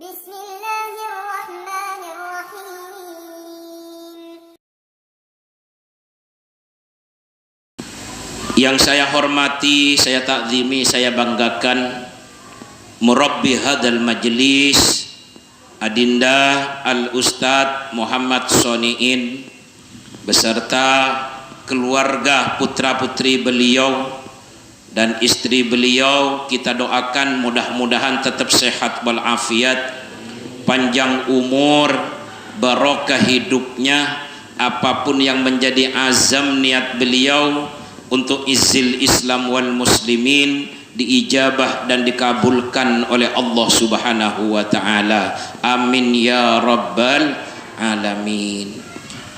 Bismillahirrahmanirrahim. Yang saya hormati, saya takzimi, saya banggakan murabbi hadal majlis Adinda Al-Ustadz Muhammad Soniin beserta keluarga putra-putri beliau dan istri beliau. Kita doakan mudah-mudahan tetap sehat walafiat, panjang umur, barokah hidupnya. Apapun yang menjadi azam niat beliau untuk izil Islam wal muslimin diijabah dan dikabulkan oleh Allah Subhanahu wa taala. Amin ya rabbal alamin.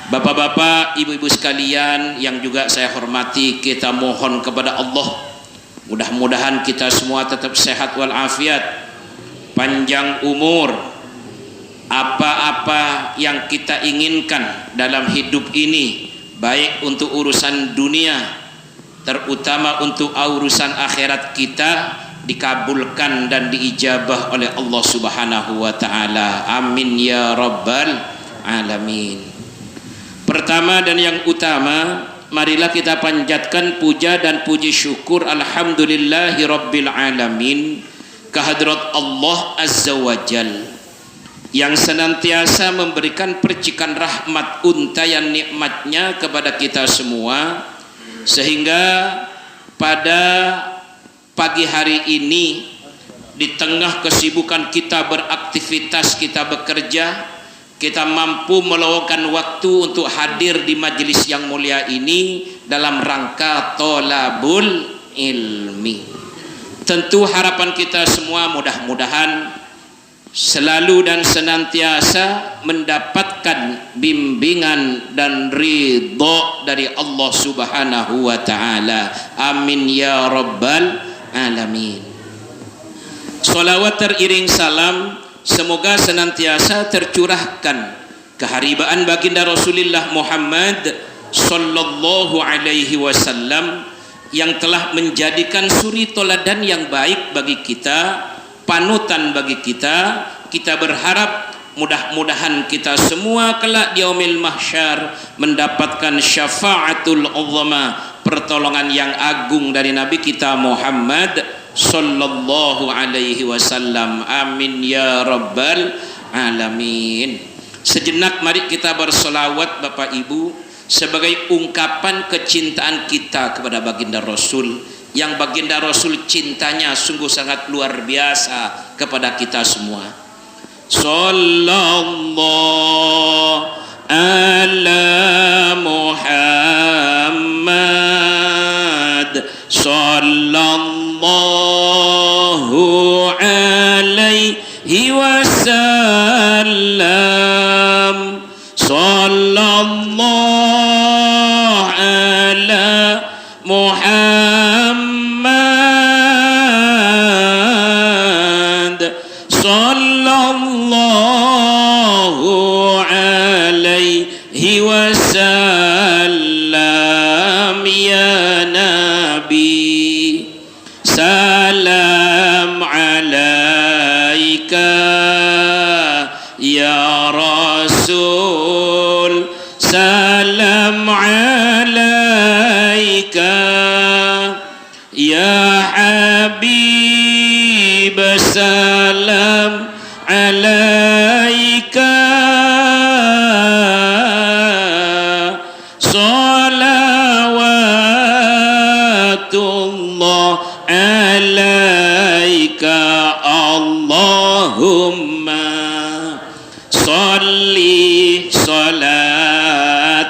Bapak-bapak, ibu-ibu sekalian yang juga saya hormati, kita mohon kepada Allah mudah-mudahan kita semua tetap sehat walafiat, panjang umur. Apa-apa yang kita inginkan dalam hidup ini, baik untuk urusan dunia terutama untuk urusan akhirat kita, dikabulkan dan diijabah oleh Allah Subhanahu wa taala. Amin ya rabbal alamin. Pertama dan yang utama, marilah kita panjatkan puja dan puji syukur alhamdulillahi rabbil alamin kehadrat Allah azza wa jal yang senantiasa memberikan percikan rahmat untayan nikmatnya kepada kita semua, sehingga pada pagi hari ini di tengah kesibukan kita beraktivitas, kita bekerja, kita mampu meluangkan waktu untuk hadir di majelis yang mulia ini dalam rangka tolabul ilmi. Tentu harapan kita semua mudah-mudahan selalu dan senantiasa mendapatkan bimbingan dan ridho dari Allah Subhanahu wa taala. Amin ya rabbal alamin. Salawat teriring salam semoga senantiasa tercurahkan keharibaan baginda Rasulullah Muhammad sallallahu alaihi wasallam yang telah menjadikan suri toladan yang baik bagi kita, panutan bagi kita. Kita berharap mudah-mudahan kita semua kelak di yaumil mahsyar mendapatkan syafaatul uzma, pertolongan yang agung dari Nabi kita Muhammad sallallahu alaihi wasallam. Amin ya rabbal alamin. Sejenak mari kita bersolawat Bapak Ibu sebagai ungkapan kecintaan kita kepada baginda Rasul, yang baginda Rasul cintanya sungguh sangat luar biasa kepada kita semua. Sallallahu ala Muhammad, sallallahu alaihi wasallam, sallallahu ala Muhammad, sallallahu alaihi wasallam. Ya Nabi, salam alaika, ya Rasul, salam alaika, ya Habib, salam alaika, salawatullah alaika, Allahumma salli salatan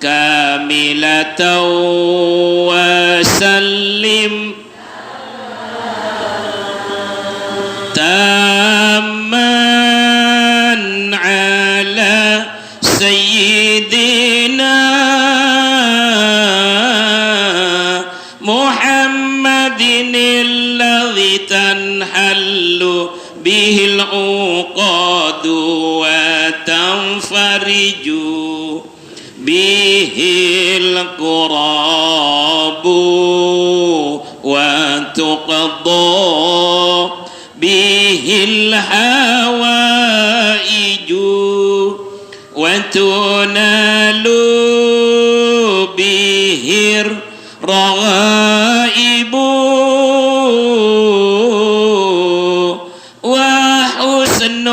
kamilatan wa sallim tamman ala sayyidina Muhammadin alladhi tanhallu bihil uqadu wa tanfariju bihil qurabu wa tuqadda bihi الحوائج وتنال به الرغائب وحسن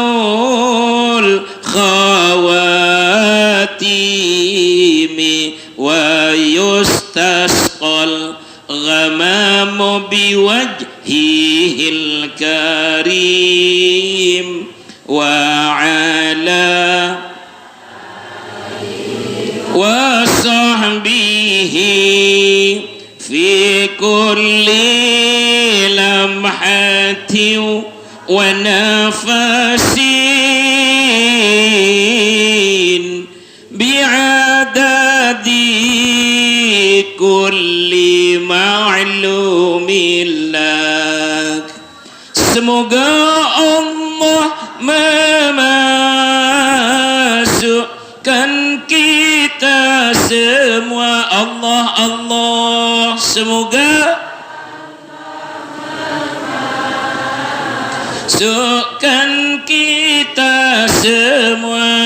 الخواتيم ويستسقى الغمام بوجهه الكريم وعلى وصحبه في كل لمحة ونفس بعدد كل معلوم لك. Semoga Allah memasukkan kita semua. Allah Allah, semoga masukkan kita semua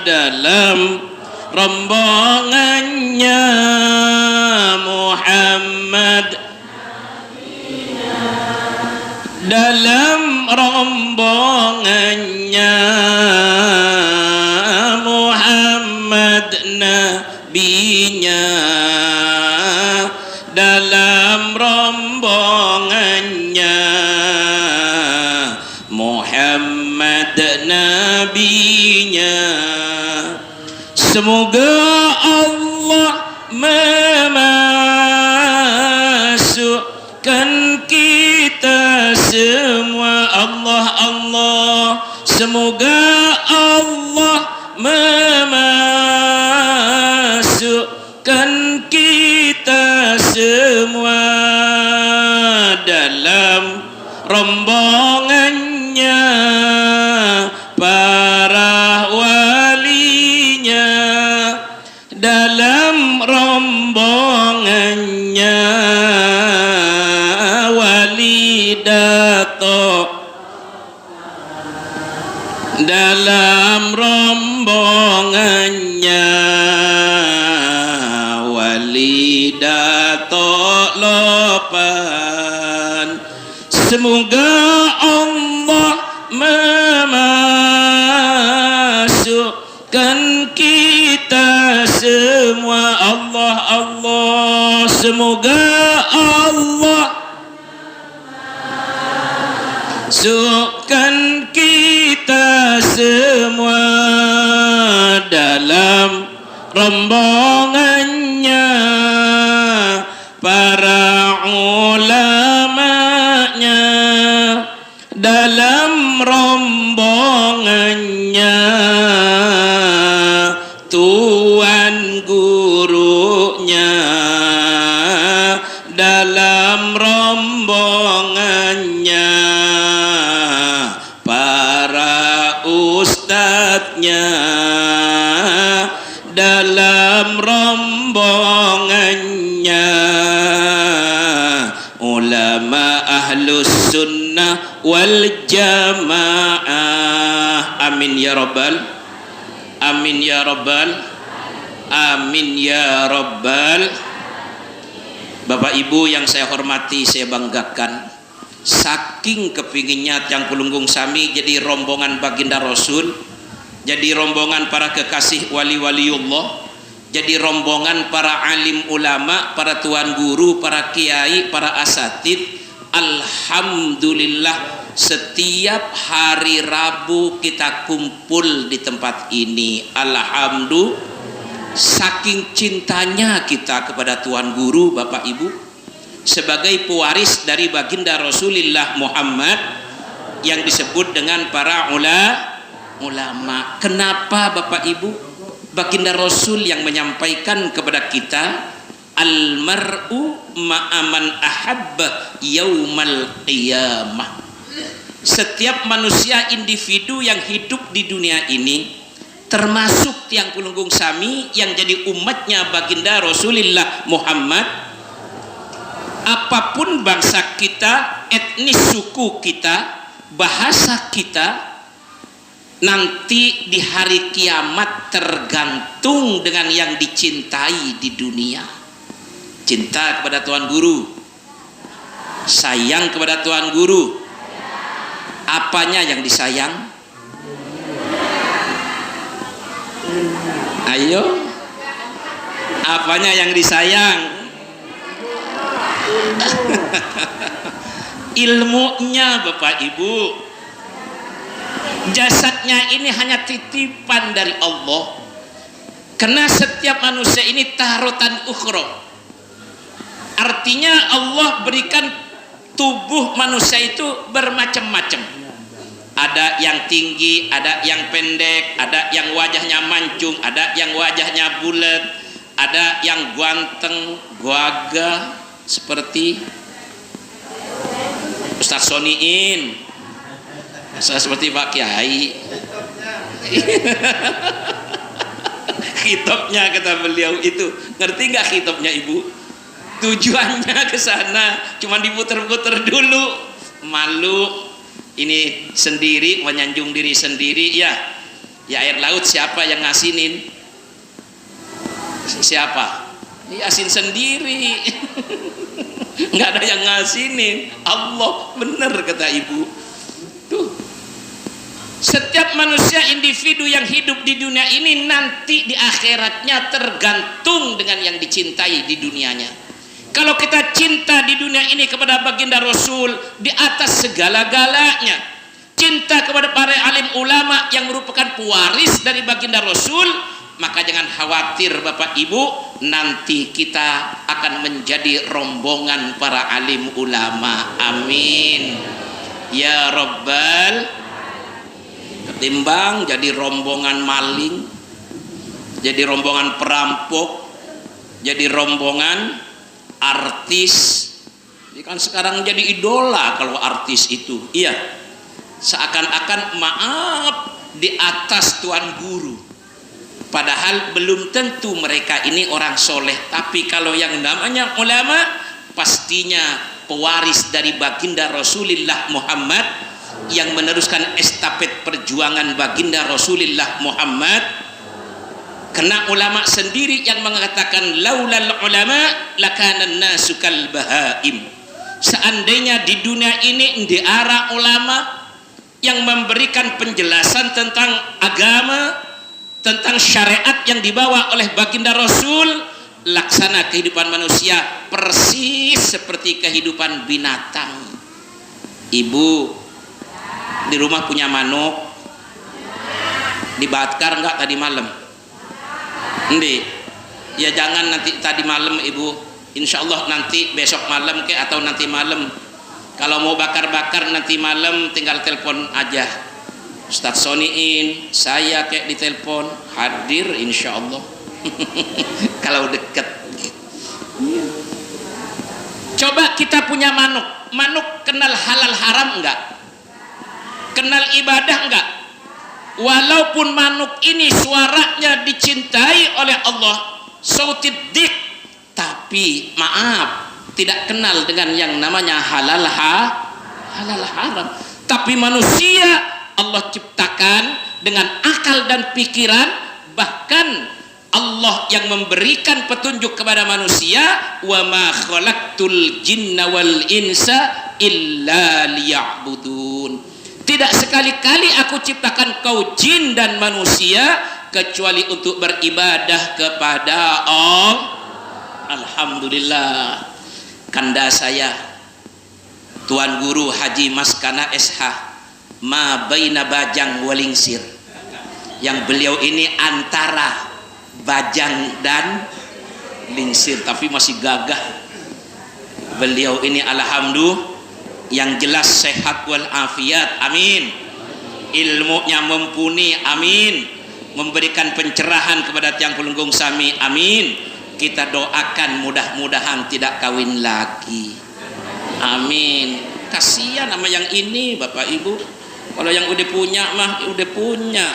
dalam rombongannya Muhammad, dalam rombongannya Muhammad nabinya, dalam rombongannya Muhammad nabinya. Semoga Allah memasukkan kita semua. Allah Allah, semoga Allah memasukkan kita semua dalam rombongannya para walinya, dalam rombongannya wali dato, dalam rombongannya wali dato lopan. Semoga Allah memasukkan kita semua. Allah Allah, semoga Allah masukkan kita semua dalam rombongannya para ulamanya, dalam rombongannya tuan gurunya, dalam rombongannya para ustadznya, dalam rombongannya ulama ahlus sunnah wal jamaah. Amin ya rabbal, amin ya rabbal, amin ya rabbal. Bapak Ibu yang saya hormati, saya banggakan, saking kepinginnya Tiang Kulunggung Sami jadi rombongan baginda Rasul, jadi rombongan para kekasih wali-waliullah, jadi rombongan para alim ulama, para tuan guru, para kiai, para asatid. Alhamdulillah, setiap hari Rabu kita kumpul di tempat ini. Alhamdulillah, saking cintanya kita kepada tuan guru, Bapak Ibu, sebagai pewaris dari baginda Rasulullah Muhammad yang disebut dengan para ulama. Kenapa Bapak Ibu? Baginda Rasul yang menyampaikan kepada kita, almar'u ma'aman ahabba yaumal qiyamah. Setiap manusia individu yang hidup di dunia ini, termasuk Tiang Kulunggung Sami yang jadi umatnya baginda Rasulullah Muhammad, apapun bangsa kita, etnis suku kita, bahasa kita nanti di hari kiamat tergantung dengan yang dicintai di dunia. Cinta kepada Tuan Guru, sayang kepada Tuan Guru. Apanya yang disayang? Ayo, apanya yang disayang? Ilmunya, Bapak Ibu. Jasadnya ini hanya titipan dari Allah, karena setiap manusia ini taharutan ukhra. Artinya Allah berikan tubuh manusia itu bermacam-macam. Ada yang tinggi, ada yang pendek, ada yang wajahnya mancung, ada yang wajahnya bulat, ada yang ganteng, gagah seperti Ustaz Soniin, seperti Pak Kiai. Khitabnya kata beliau itu, ngerti nggak khitabnya Ibu? Tujuannya ke sana, cuma diputer-puter dulu. Malu ini sendiri, menyanjung diri sendiri, ya air laut siapa yang ngasinin? Siapa? Asin sendiri. Nggak ada yang ngasinin, Allah. Bener kata Ibu. Tuh, setiap manusia individu yang hidup di dunia ini nanti di akhiratnya tergantung dengan yang dicintai di dunianya. Kalau kita cinta di dunia ini kepada baginda Rasul di atas segala-galanya, cinta kepada para alim ulama yang merupakan pewaris dari baginda Rasul, maka jangan khawatir Bapak Ibu, nanti kita akan menjadi rombongan para alim ulama. Amin ya Rabbal. Ketimbang jadi rombongan maling, jadi rombongan perampok, jadi rombongan artis. Ini kan sekarang jadi idola kalau artis itu. Iya, seakan-akan maaf di atas Tuan Guru, padahal belum tentu mereka ini orang soleh. Tapi kalau yang namanya ulama, pastinya pewaris dari baginda Rasulullah Muhammad, yang meneruskan estafet perjuangan baginda Rasulullah Muhammad. Karena ulama sendiri yang mengatakan laulal ulama lakanan nasu kal bahaim. Seandainya di dunia ini diara ulama yang memberikan penjelasan tentang agama, tentang syariat yang dibawa oleh baginda Rasul, laksana kehidupan manusia persis seperti kehidupan binatang. Ibu di rumah punya manuk, dibakar enggak tadi malam? Ndi, ya jangan nanti tadi malam Ibu, insya Allah nanti besok malam ke atau nanti malam. Kalau mau bakar-bakar nanti malam tinggal telepon aja Ustaz Soniin, saya kayak ditelepon, hadir insya Allah. Kalau deket. Coba kita punya manuk, manuk kenal halal haram enggak? Kenal ibadah enggak? Walaupun manuk ini suaranya dicintai oleh Allah, sautid dik, tapi maaf tidak kenal dengan yang namanya halal haram. Tapi manusia Allah ciptakan dengan akal dan pikiran, bahkan Allah yang memberikan petunjuk kepada manusia, wa ma khalaqtul jinna wal insa illa liya'budun. Tidak sekali-kali aku ciptakan kau jin dan manusia kecuali untuk beribadah kepada Allah. Alhamdulillah, kanda saya Tuan Guru Haji Maskana SH ma baina Bajang Walingsir, yang beliau ini antara Bajang dan Lingsir tapi masih gagah. Beliau ini alhamdulillah yang jelas sehat wal afiat, amin. Ilmunya mumpuni, amin. Memberikan pencerahan kepada tiang pelunggung sami, amin. Kita doakan mudah-mudahan tidak kawin lagi, amin. Kasihan sama yang ini Bapak Ibu, kalau yang udah punya mah udah punya.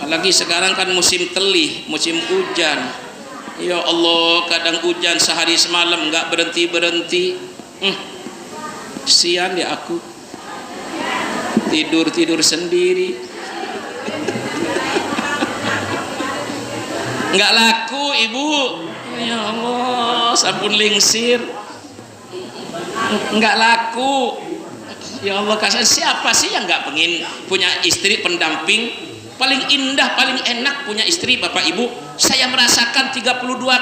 Apalagi sekarang kan musim telih, musim hujan. Ya Allah, kadang hujan sehari semalam nggak berhenti-berhenti. Sian ya aku, tidur sendiri. Nggak laku ibu, ya Allah, sampun lingsir. Nggak laku, ya Allah. Kasihan, siapa sih yang nggak pengen punya istri pendamping? Paling indah, paling enak punya istri Bapak Ibu. Saya merasakan 32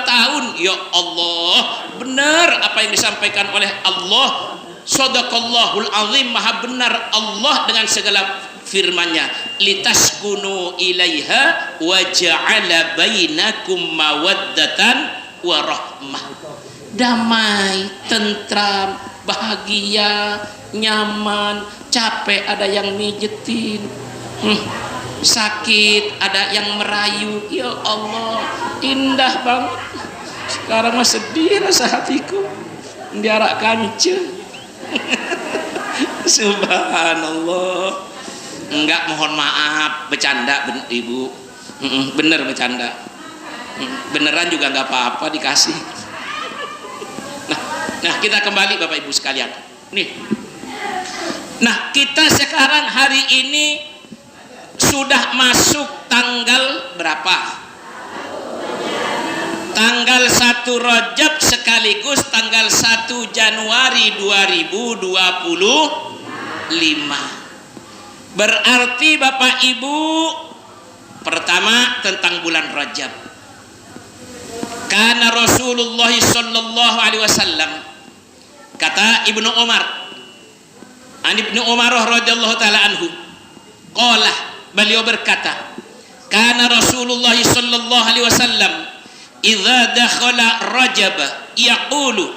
tahun, ya Allah, benar apa yang disampaikan oleh Allah. Shadaqallahul azim, maha benar Allah dengan segala firman-Nya. Litaskunu ilaiha wa ja'ala bainakum mawaddatan wa rahmah. Damai, tentram, bahagia, nyaman. Capek ada yang mijetin, sakit ada yang merayu. Ya Allah, indah banget. Sekarang mah sedih rasa hatiku, diarak kanca. Subhanallah. Enggak, mohon maaf, bercanda ibu. Bener bercanda. Beneran juga nggak apa-apa dikasih. Nah, kita kembali Bapak Ibu sekalian. Nih. Nah, kita sekarang hari ini sudah masuk tanggal berapa? Tanggal 1 Rajab sekaligus tanggal 1 Januari 2025. Berarti Bapak Ibu, pertama tentang bulan Rajab. Karena Rasulullah sallallahu alaihi wasallam, kata Ibnu Umar, an Ibnu Umar radhiyallahu taala anhu, qala, beliau berkata, kana Rasulullah sallallahu alaihi wasallam idza dakhala Rajab yaqulu.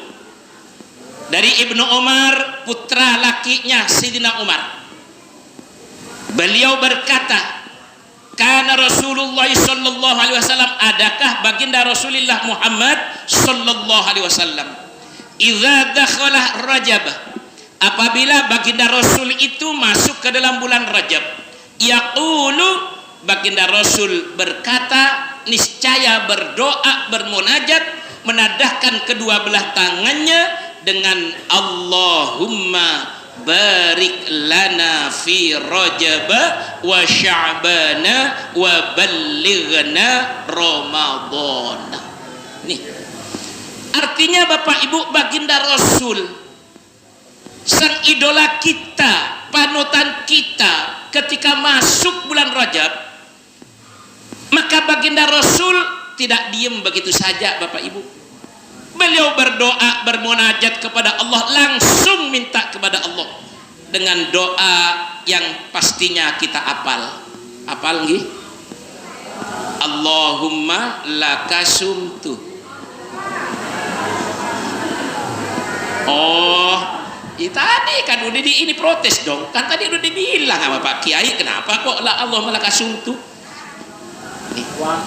Dari Ibnu Umar, putra lakinya Sayyidina Umar, beliau berkata, kana Rasulullah sallallahu alaihi wasallam, adakah baginda Rasulullah Muhammad sallallahu alaihi wasallam, idza dakhala Rajab, apabila baginda Rasul itu masuk ke dalam bulan Rajab, yaqulu, baginda Rasul berkata, niscaya berdoa, bermunajat, menadahkan kedua belah tangannya dengan Allahumma barik lana fi Rajab wa Sya'bana wa ballighna Ramadan. Nih, artinya Bapak Ibu, baginda Rasul, sang idola kita, panutan kita, ketika masuk bulan Rajab, maka baginda Rasul tidak diam begitu saja Bapak Ibu. Beliau berdoa, bermunajat kepada Allah, langsung minta kepada Allah dengan doa yang pastinya kita apal. Apal nggih? Allahumma lakasumtu. Oh, tadi kan udah ini protes dong. Kan tadi udah dibilang sama Pak Kiai, kenapa kok la Allahumma lakasumtu?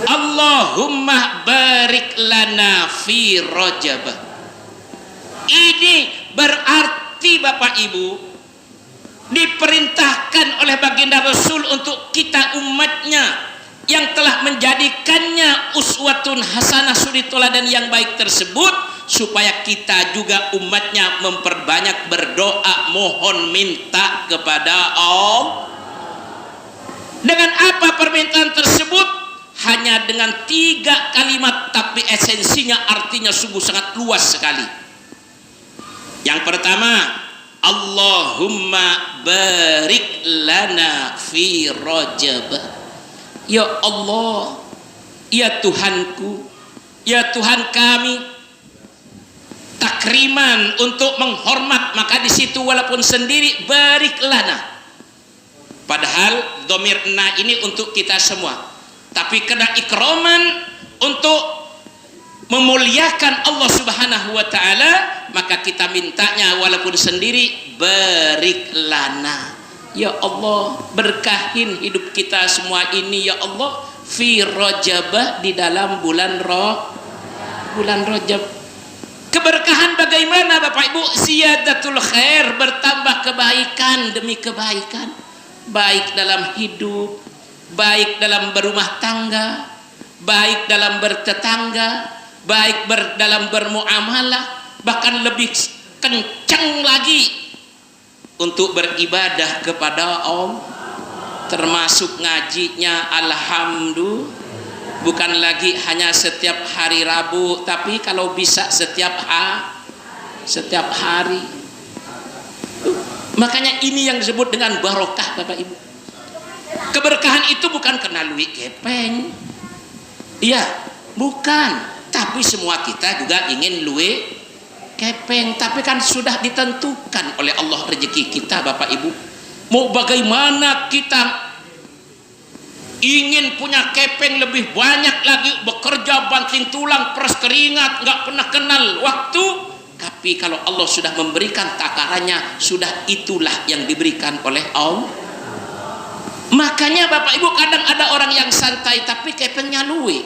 Allahumma barik lana fi Rajab. Ini berarti Bapak Ibu, diperintahkan oleh baginda Rasul untuk kita umatnya yang telah menjadikannya uswatun hasanah, suri teladan yang baik tersebut, supaya kita juga umatnya memperbanyak berdoa, mohon minta kepada Allah. Dengan apa permintaan tersebut? Hanya dengan 3 kalimat, tapi esensinya, artinya sungguh sangat luas sekali. Yang pertama, Allahumma barik lana fi Rajab. Ya Allah, ya Tuhanku, ya Tuhan kami, takriman untuk menghormat, maka di situ walaupun sendiri barik lana. Padahal dhamir na ini untuk kita semua. Tapi kena ikroman untuk memuliakan Allah Subhanahu wa ta'ala, maka kita mintanya walaupun sendiri, barik lana. Ya Allah, berkahin hidup kita semua ini ya Allah, fi Rajab, di dalam bulan Rajab. Keberkahan bagaimana Bapak Ibu? Ziyadatul khair, bertambah kebaikan demi kebaikan, baik dalam hidup, baik dalam berumah tangga, baik dalam bertetangga, baik dalam bermuamalah, bahkan lebih kencang lagi untuk beribadah kepada Allah, termasuk ngajinya alhamdulillah, bukan lagi hanya setiap hari Rabu, tapi kalau bisa setiap hari. Makanya ini yang disebut dengan barokah, Bapak Ibu. Keberkahan itu bukan kena luwih kepeng, iya, bukan, tapi semua kita juga ingin luwih kepeng, tapi kan sudah ditentukan oleh Allah rezeki kita, Bapak Ibu. Mau bagaimana kita ingin punya kepeng lebih banyak lagi, bekerja banting tulang, peras keringat, nggak pernah kenal waktu, tapi kalau Allah sudah memberikan takarannya, sudah itulah yang diberikan oleh Allah. Makanya Bapak Ibu, kadang ada orang yang santai tapi kepengnya luwe,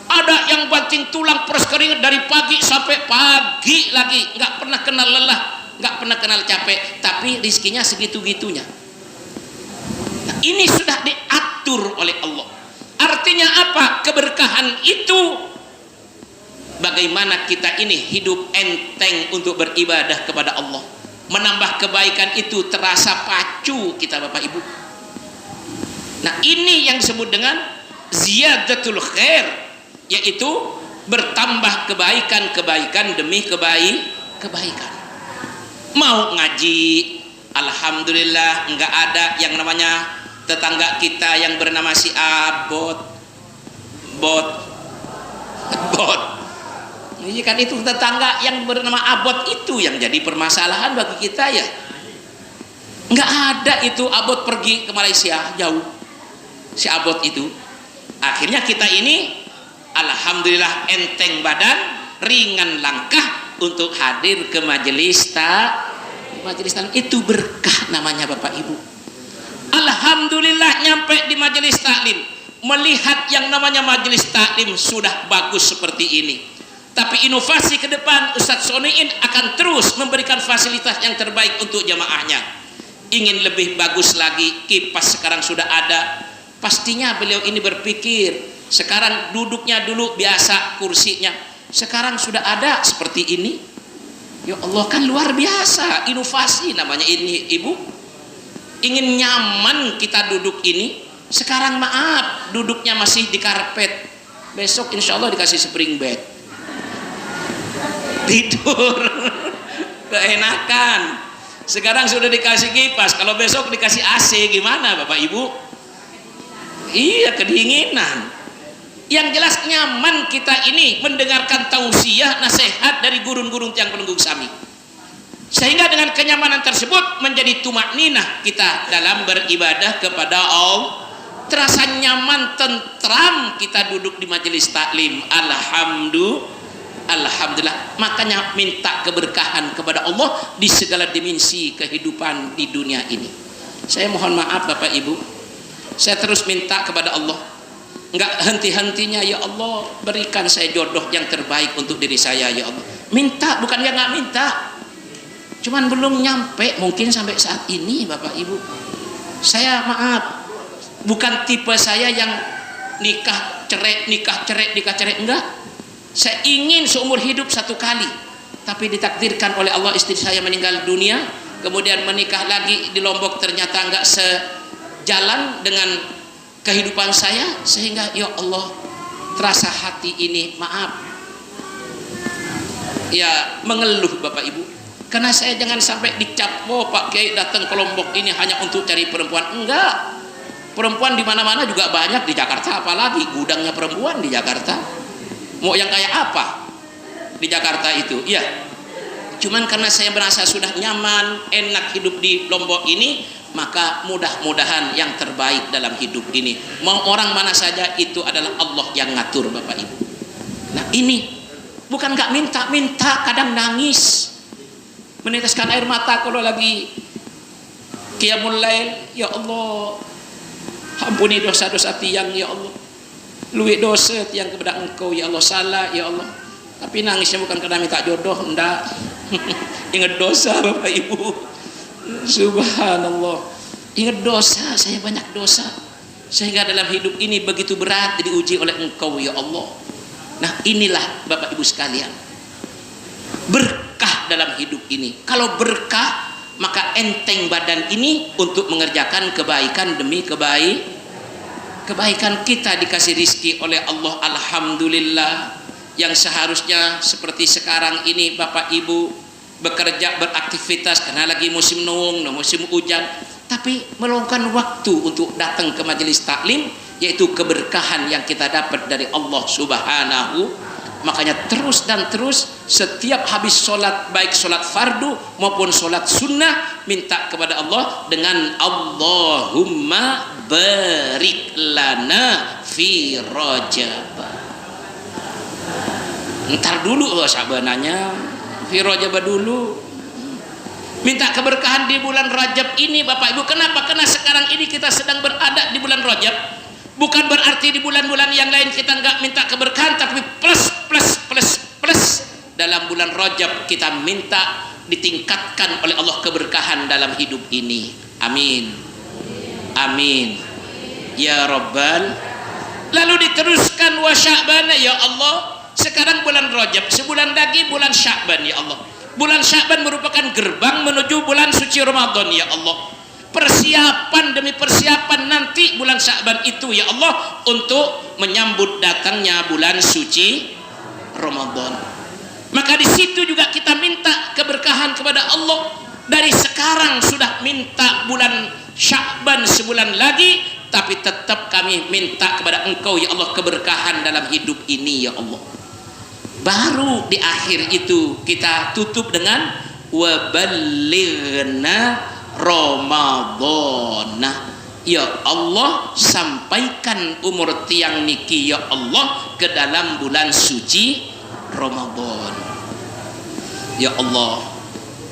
ada yang banting tulang peras keringat dari pagi sampai pagi lagi, nggak pernah kenal lelah, nggak pernah kenal capek, tapi rizkinya segitu-gitunya. Nah, ini sudah diatur oleh Allah. Artinya apa? Keberkahan itu bagaimana kita ini hidup enteng untuk beribadah kepada Allah, menambah kebaikan itu terasa pacu kita, Bapak Ibu. Nah, ini yang disebut dengan ziyadatul khair, yaitu bertambah kebaikan demi kebaikan. Mau ngaji, alhamdulillah, enggak ada yang namanya tetangga kita yang bernama si Abot. Ini kan itu tetangga yang bernama Abot itu yang jadi permasalahan bagi kita ya. Enggak ada itu Abot pergi ke Malaysia jauh. Si Abot itu. Akhirnya kita ini alhamdulillah enteng badan, ringan langkah untuk hadir ke majelis taklim. Itu berkah namanya, Bapak Ibu. Alhamdulillah nyampe di majelis taklim, melihat yang namanya majelis taklim sudah bagus seperti ini. Tapi inovasi ke depan, Ustadz Soniin akan terus memberikan fasilitas yang terbaik untuk jamaahnya. Ingin lebih bagus lagi, kipas sekarang sudah ada. Pastinya beliau ini berpikir, sekarang duduknya dulu biasa kursinya, sekarang sudah ada seperti ini. Ya Allah, kan luar biasa, inovasi namanya ini, Ibu. Ingin nyaman kita duduk ini, sekarang maaf, duduknya masih di karpet, besok insya Allah dikasih spring bed, tidur keenakan. Sekarang sudah dikasih kipas, kalau besok dikasih AC gimana, Bapak Ibu? Iya, kedinginan. Yang jelas nyaman kita ini mendengarkan tausiah nasihat dari gurun-gurun yang penunggu kami, sehingga dengan kenyamanan tersebut menjadi tumakninah kita dalam beribadah kepada Allah. Terasa nyaman, tentram kita duduk di majelis taklim. Alhamdulillah. Makanya minta keberkahan kepada Allah di segala dimensi kehidupan di dunia ini. Saya mohon maaf Bapak Ibu, saya terus minta kepada Allah, enggak henti-hentinya, ya Allah berikan saya jodoh yang terbaik untuk diri saya, ya Allah. Minta, bukan ya nggak minta, cuman belum nyampe mungkin sampai saat ini, Bapak Ibu. Saya maaf, bukan tipe saya yang nikah cerai, enggak. Saya ingin seumur hidup satu kali, tapi ditakdirkan oleh Allah istri saya meninggal dunia, kemudian menikah lagi di Lombok, ternyata enggak sejalan dengan kehidupan saya, sehingga ya Allah terasa hati ini maaf ya mengeluh, Bapak Ibu, karena saya jangan sampai dicap, oh Pak Kiai datang ke Lombok ini hanya untuk cari perempuan. Enggak, perempuan di mana-mana juga banyak, di Jakarta apalagi gudangnya perempuan di Jakarta. Mau yang kayak apa di Jakarta itu? Iya, cuman karena saya merasa sudah nyaman, enak hidup di Lombok ini, maka mudah-mudahan yang terbaik dalam hidup ini, mau orang mana saja, itu adalah Allah yang ngatur, Bapak Ibu. Nah ini bukan gak minta, kadang nangis, meneteskan air mata kalau lagi qiyamul lail. Ya Allah, ampuni dosa-dosa tiang, ya Allah, luwih dosa tiang kepada Engkau, ya Allah, salah ya Allah. Tapi nangisnya bukan karena minta jodoh, enggak. Ingat dosa, Bapak Ibu. Subhanallah, ingat dosa, saya banyak dosa, sehingga dalam hidup ini begitu berat diuji oleh Engkau, ya Allah. Nah inilah Bapak Ibu sekalian, berkah dalam hidup ini. Kalau berkah, maka enteng badan ini untuk mengerjakan kebaikan demi kebaikan. Kita dikasih rizki oleh Allah, alhamdulillah. Yang seharusnya seperti sekarang ini Bapak Ibu bekerja, beraktivitas karena lagi musim nuwung, musim hujan, tapi meluangkan waktu untuk datang ke majelis taklim, yaitu keberkahan yang kita dapat dari Allah Subhanahu. Makanya terus dan terus setiap habis sholat, baik sholat fardu maupun sholat sunnah, minta kepada Allah dengan Allahumma barik lana fi Rajab. Ntar dulu sabananya fi Rajab dulu. Minta keberkahan di bulan Rajab ini Bapak Ibu. Kenapa? Karena sekarang ini kita sedang berada di bulan Rajab. Bukan berarti di bulan-bulan yang lain kita nggak minta keberkahan, tapi plus dalam bulan Rajab kita minta ditingkatkan oleh Allah keberkahan dalam hidup ini. Amin. Amin. Ya Rabbal. Lalu diteruskan wa Sya'ban, ya Allah. Sekarang bulan Rajab, sebulan lagi bulan Sya'ban, ya Allah. Bulan Sya'ban merupakan gerbang menuju bulan suci Ramadan, ya Allah. Persiapan demi persiapan nanti bulan Sya'ban itu, ya Allah, untuk menyambut datangnya bulan suci Ramadan. Maka di situ juga kita minta keberkahan kepada Allah. Dari sekarang sudah minta bulan Sya'ban sebulan lagi, tapi tetap kami minta kepada Engkau, ya Allah, keberkahan dalam hidup ini, ya Allah. Baru di akhir itu kita tutup dengan wa ballighna Ramadan. Ya Allah, sampaikan umur tiang niki, ya Allah, ke dalam bulan suci Ramadan. Ya Allah,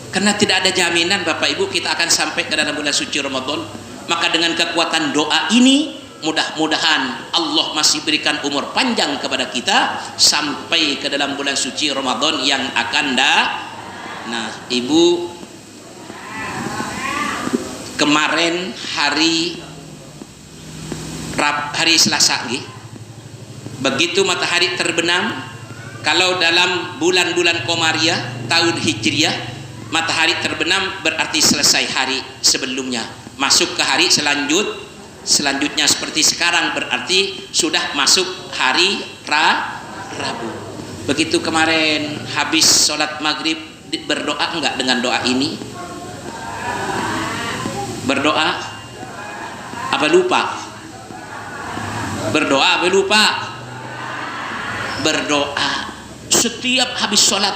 karena tidak ada jaminan Bapak Ibu kita akan sampai ke dalam bulan suci Ramadan, maka dengan kekuatan doa ini mudah-mudahan Allah masih berikan umur panjang kepada kita sampai ke dalam bulan suci Ramadan yang akan datang. Nah, Ibu, kemarin hari Selasa, begitu matahari terbenam, kalau dalam bulan-bulan Komariah tahun Hijriah matahari terbenam berarti selesai hari sebelumnya, masuk ke hari selanjutnya seperti sekarang berarti sudah masuk hari Rabu. Begitu kemarin habis sholat maghrib, berdoa enggak dengan doa ini? Berdoa apa lupa? Berdoa apa lupa? Berdoa setiap habis sholat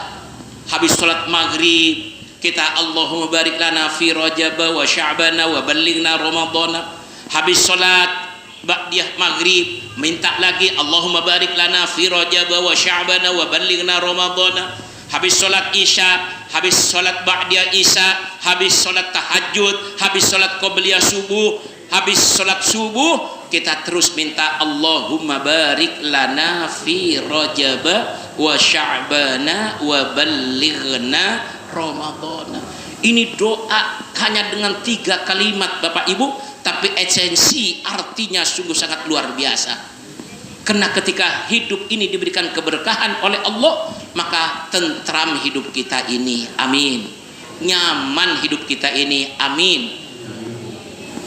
maghrib kita Allahumma barik lana fi Rajab wa Sya'ban wa ballighna Ramadhan. Habis sholat ba'diyah maghrib minta lagi Allahumma barik lana fi Rajab wa Sya'ban wa ballighna Ramadhan. Habis sholat isya, habis sholat ba'diyah isya, habis sholat tahajud, habis sholat qobliyah subuh, habis sholat subuh kita terus minta Allahumma barik lana fi Rajab wa Sya'ban wa ballighna Ramadhan. Ini doa hanya dengan 3 kalimat Bapak Ibu, tapi esensi artinya sungguh sangat luar biasa. Karena ketika hidup ini diberikan keberkahan oleh Allah, maka tentram hidup kita ini, amin. Nyaman hidup kita ini, amin.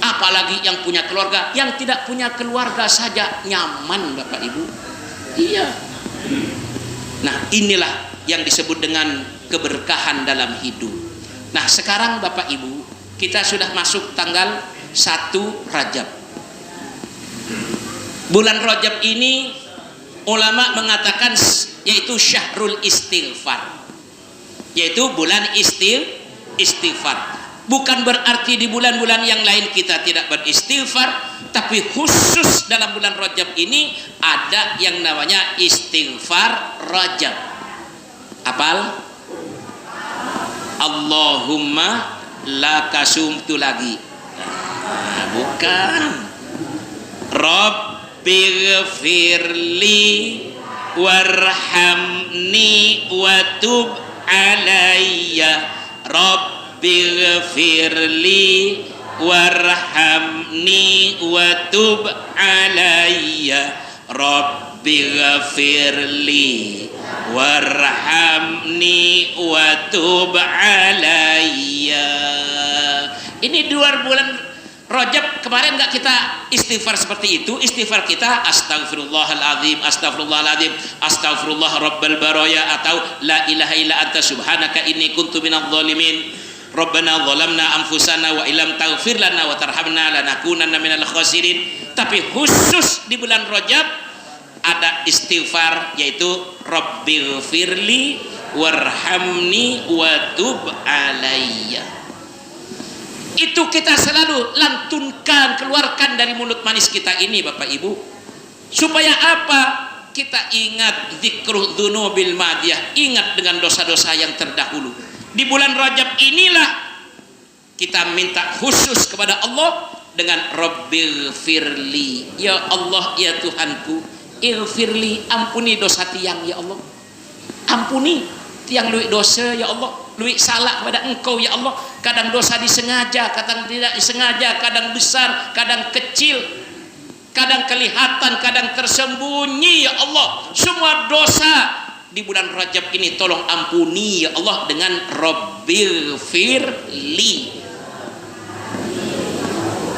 Apalagi yang punya keluarga, yang tidak punya keluarga saja nyaman Bapak Ibu. Iya. Nah, inilah yang disebut dengan keberkahan dalam hidup. Nah, sekarang Bapak Ibu, kita sudah masuk tanggal 1 Rajab. Bulan Rajab ini ulama mengatakan yaitu syahrul istighfar, yaitu bulan istighfar. Bukan berarti di bulan-bulan yang lain kita tidak beristighfar, tapi khusus dalam bulan Rajab ini ada yang namanya istighfar Rajab. Apal? Allahumma laka sumtu lagi. Nah, bukan. Rabbighfirli warhamni wa tub alayya. Rabbighfirli warhamni wa tub alayya. Rabbighfirli warhamni wa tub alayya. Ini 2 bulan Rajab kemarin nggak kita istighfar seperti itu? Istighfar kita astagfirullahaladzim, astagfirullahaladzim, astagfirullah rabbal baraya, atau la ilaha illa anta subhanaka inni kuntu minadh dhalimin, rabbana zalamna anfusana wa illam taghfir lana wa tarhamna lanakunanna minal khasirin. Tapi khusus di bulan Rajab ada istighfar, yaitu rabbighfirli warhamni wa tub alayya. Itu kita selalu lantunkan, keluarkan dari mulut manis kita ini Bapak Ibu. Supaya apa? Kita ingat zikrul dzunubil madiyah, ingat dengan dosa-dosa yang terdahulu. Di bulan Rajab inilah kita minta khusus kepada Allah dengan rabbighfirli. Ya Allah, ya Tuhanku, ighfirli, ampuni dosa tiang ya Allah. Ampuni tiang luwih dosa ya Allah, luwih salah kepada Engkau ya Allah. Kadang dosa disengaja, kadang tidak disengaja, kadang besar, kadang kecil, kadang kelihatan, kadang tersembunyi ya Allah. Semua dosa di bulan Rajab ini tolong ampuni ya Allah dengan rabbighfirli.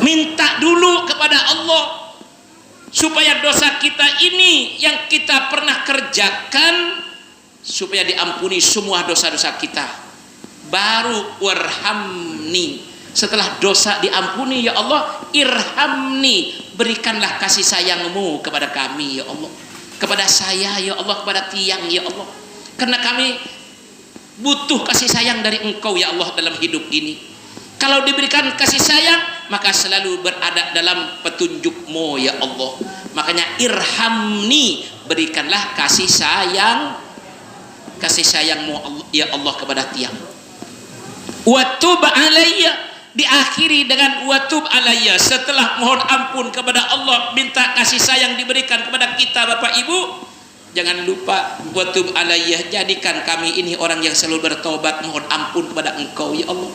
Minta dulu kepada Allah supaya dosa kita ini yang kita pernah kerjakan supaya diampuni semua dosa-dosa kita. Baru warhamni, setelah dosa diampuni ya Allah, irhamni, berikanlah kasih sayangmu kepada kami ya Allah, kepada saya ya Allah, kepada tiang ya Allah, karena kami butuh kasih sayang dari Engkau ya Allah dalam hidup ini. Kalau diberikan kasih sayang maka selalu berada dalam petunjuk-Mu ya Allah. Makanya irhamni, berikanlah kasih sayang-Mu ya Allah kepada tiang. Watub alayya, diakhiri dengan watub alayya. Setelah mohon ampun kepada Allah, minta kasih sayang diberikan kepada kita Bapak Ibu, jangan lupa watub alayya, jadikan kami ini orang yang selalu bertobat, mohon ampun kepada Engkau ya Allah,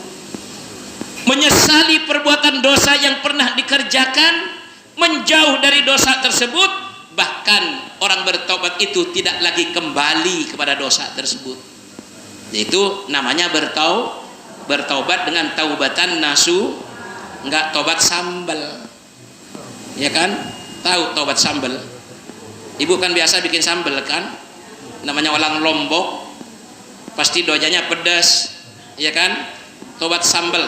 menyesali perbuatan dosa yang pernah dikerjakan, menjauh dari dosa tersebut. Bahkan orang bertobat itu tidak lagi kembali kepada dosa tersebut. Itu namanya bertaubat dengan taubatan nasu, enggak tobat sambal, ya kan? Tahu tobat sambal? Ibu kan biasa bikin sambal kan, namanya orang Lombok, pasti dojanya pedas, ya kan? Tobat sambal,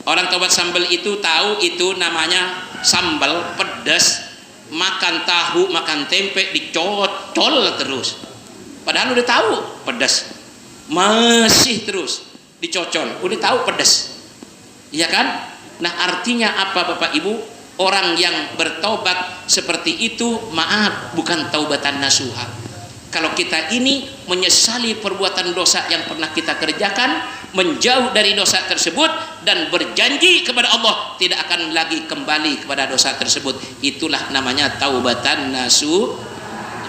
orang tobat sambal itu tahu itu namanya sambal pedas, makan tahu makan tempe dicocol terus, padahal udah tahu pedas, masih terus dicocol, udah tahu pedas, iya kan? Nah artinya apa Bapak Ibu? Orang yang bertobat seperti itu, maaf, bukan taubatan nasuha. Kalau kita ini menyesali perbuatan dosa yang pernah kita kerjakan, menjauh dari dosa tersebut dan berjanji kepada Allah tidak akan lagi kembali kepada dosa tersebut, itulah namanya taubatan nasuh.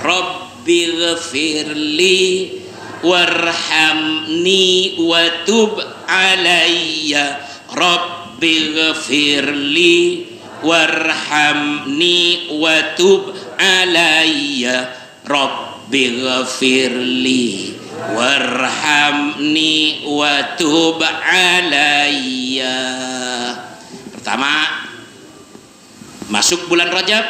Rabbighfirli warhamni watub alayya, rabbighfirli warhamni watub alayya, rabbighfirli warhamni watub alayya. Pertama, masuk bulan Rajab,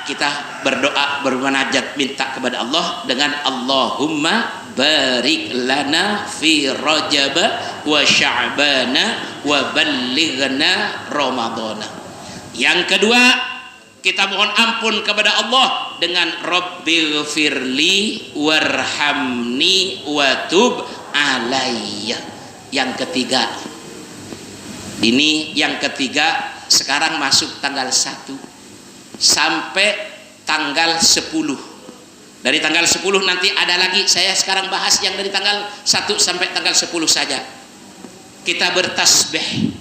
kita berdoa, bermunajat, minta kepada Allah dengan Allahumma barik lana fi Rajab wa Sya'bana wa ballighna Ramadhana. Yang kedua, kita mohon ampun kepada Allah dengan rabbighfirli warhamni watub alayya. Yang ketiga, ini yang ketiga, sekarang masuk tanggal 1 sampai tanggal 10. Dari tanggal 10 nanti ada lagi, saya sekarang bahas yang dari tanggal 1 sampai tanggal 10 saja. Kita bertasbih,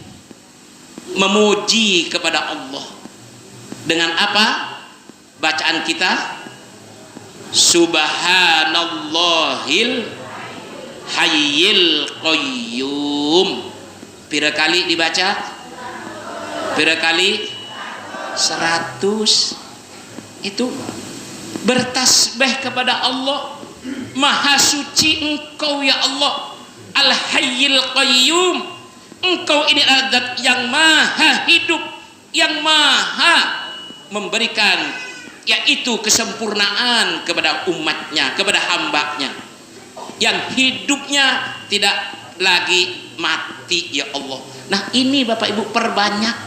memuji kepada Allah. Dengan apa? Bacaan kita Subhanallahil Hayyil Qayyum. Pira kali dibaca? Pira kali? 100. Itu bertasbih kepada Allah. Maha suci Engkau ya Allah, Al Hayyil Qayyum, Engkau ini adalah zat yang maha hidup, yang maha memberikan yaitu kesempurnaan kepada umatnya, kepada hambanya, yang hidupnya tidak lagi mati, ya Allah. Nah ini Bapak Ibu perbanyak.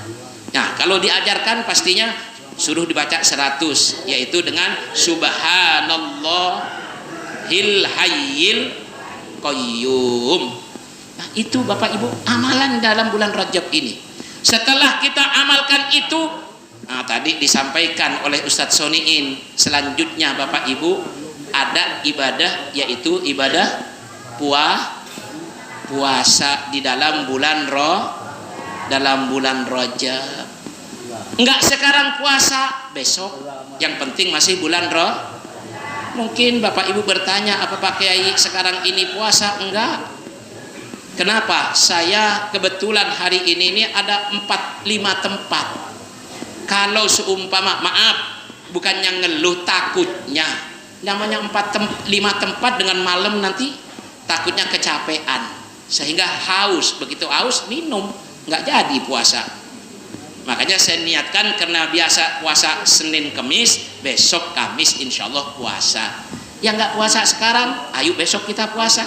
Nah kalau diajarkan pastinya suruh dibaca 100, yaitu dengan Subhanallahil Hayyil Qayyum. Nah itu Bapak Ibu amalan dalam bulan Rajab ini. Setelah kita amalkan itu, nah tadi disampaikan oleh Ustadz Soniin, selanjutnya Bapak Ibu ada ibadah, yaitu ibadah puasa di dalam bulan Rajab. Enggak sekarang puasa, besok. Yang penting masih bulan Mungkin Bapak Ibu bertanya, apa Pak Kiai sekarang ini puasa? Enggak. Kenapa? Saya kebetulan hari ini ada 4-5 tempat. Kalau seumpama, maaf, bukannya ngeluh, takutnya namanya 4-5 tempat dengan malam nanti takutnya kecapean sehingga haus, begitu haus minum, nggak jadi puasa. Makanya saya niatkan, karena biasa puasa Senin Kemis, besok Kamis insya Allah puasa. Yang nggak puasa sekarang, ayo besok kita puasa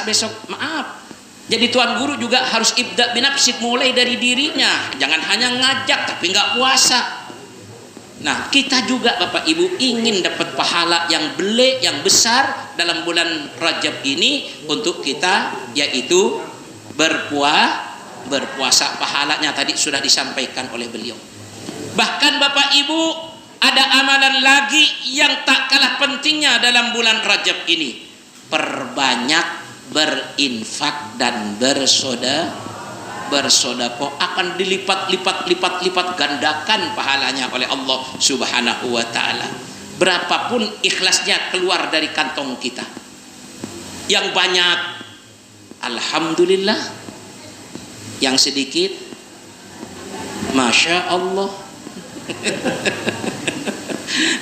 besok, maaf. Jadi tuan guru juga harus ibda binafsik, mulai dari dirinya, jangan hanya ngajak tapi nggak puasa. Nah kita juga Bapak Ibu ingin dapat pahala yang yang besar dalam bulan Rajab ini untuk kita, yaitu berpuasa. Pahalanya tadi sudah disampaikan oleh beliau. Bahkan Bapak Ibu ada amalan lagi yang tak kalah pentingnya dalam bulan Rajab ini. Perbanyak berinfak dan bersedekah, akan dilipat gandakan pahalanya oleh Allah Subhanahu wa taala. Berapapun ikhlasnya keluar dari kantong kita. Yang banyak alhamdulillah, yang sedikit masya Allah.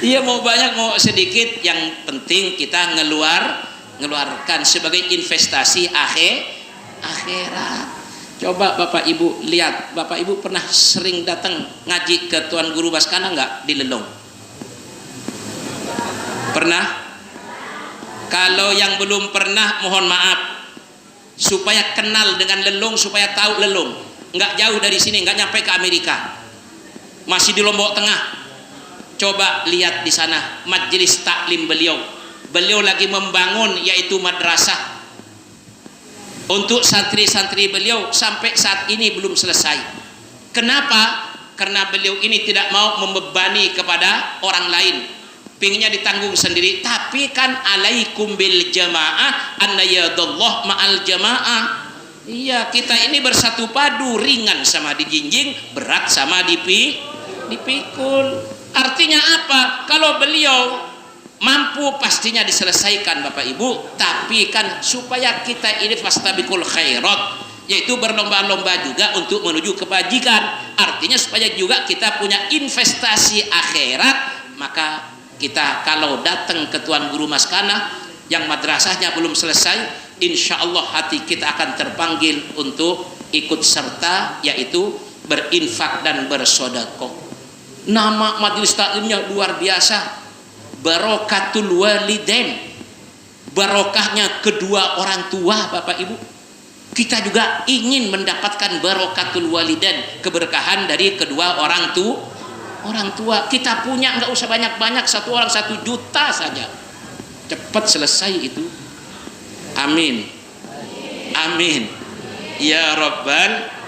Iya, mau banyak mau sedikit, yang penting kita ngeluarkan sebagai investasi akhirat. Coba Bapak Ibu lihat, Bapak Ibu pernah sering datang ngaji ke Tuan Guru Baskana nggak di Lelong? Pernah? Kalau yang belum pernah, mohon maaf, supaya kenal dengan Lelong, supaya tahu Lelong nggak jauh dari sini, nggak nyampe ke Amerika, masih di Lombok Tengah. Coba lihat di sana majelis taklim beliau lagi membangun, yaitu madrasah untuk santri-santri beliau, sampai saat ini belum selesai. Kenapa? Karena beliau ini tidak mau membebani kepada orang lain, pinginnya ditanggung sendiri. Tapi kan alaikum bil jamaah, anna yadallah ma'al jamaah. Iya, kita ini bersatu padu, ringan sama dijinjing, berat sama dipikul. Artinya apa? Kalau beliau mampu, pastinya diselesaikan Bapak Ibu. Tapi kan supaya kita ini fastabiqul khairat, yaitu berlomba-lomba juga untuk menuju kebajikan. Artinya supaya juga kita punya investasi akhirat. Maka kita kalau datang ke Tuan Guru Maskana yang madrasahnya belum selesai, insya Allah hati kita akan terpanggil untuk ikut serta, yaitu berinfak dan bersedekah. Nama majelis taklimnya luar biasa, Barokatul Walidain, barokahnya kedua orang tua. Bapak Ibu, kita juga ingin mendapatkan Barokatul Walidain, keberkahan dari kedua orang tua. Kita punya nggak usah banyak-banyak, satu orang 1 juta saja, cepat selesai itu. Amin, amin ya Rabbal.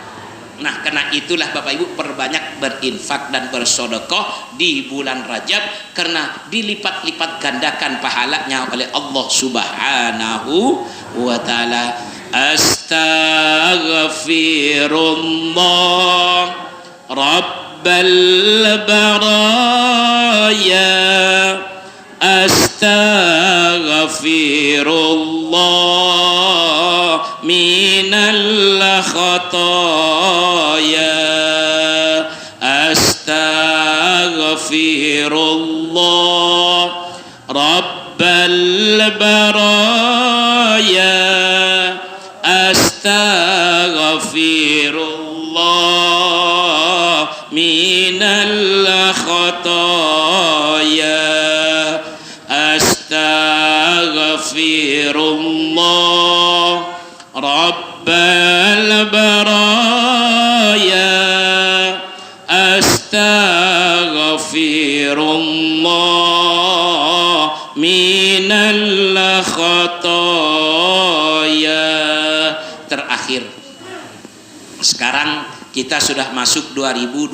Nah, karena itulah Bapak Ibu perbanyak berinfak dan bersedekah di bulan Rajab, karena dilipat-lipat gandakan pahalanya oleh Allah Subhanahu wa taala. Astaghfirullah Rabbal baraya, astaghfirullah minal khataya, astaghfirullah rabbal baraya, astaghfirullah minal khataya astaghfirullah rabbal baraya astaghfirullah minal khataya. Terakhir, sekarang kita sudah masuk 2025.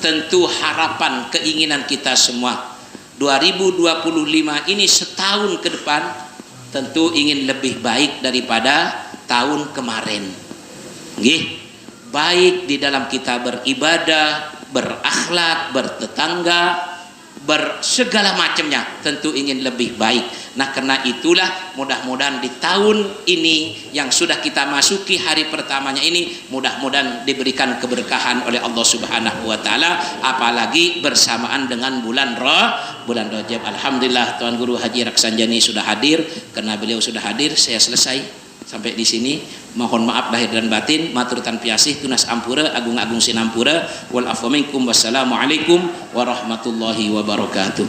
Tentu harapan keinginan kita semua 2025 ini setahun ke depan tentu ingin lebih baik daripada tahun kemarin. Nggih, baik di dalam kita beribadah, berakhlak, bertetangga, bersegala macamnya tentu ingin lebih baik. Nah, karena itulah mudah-mudahan di tahun ini yang sudah kita masuki hari pertamanya ini mudah-mudahan diberikan keberkahan oleh Allah Subhanahu wa taala, apalagi bersamaan dengan bulan Rajab. Alhamdulillah Tuan Guru Haji Raksanjani sudah hadir. Karena beliau sudah hadir, saya selesai sampai di sini. Mohon maaf lahir dan batin, matur tanpa asih, tunas ampura, agung-agung sinampura. Wal afwa minkum, wassalamualaikum warahmatullahi wabarakatuh.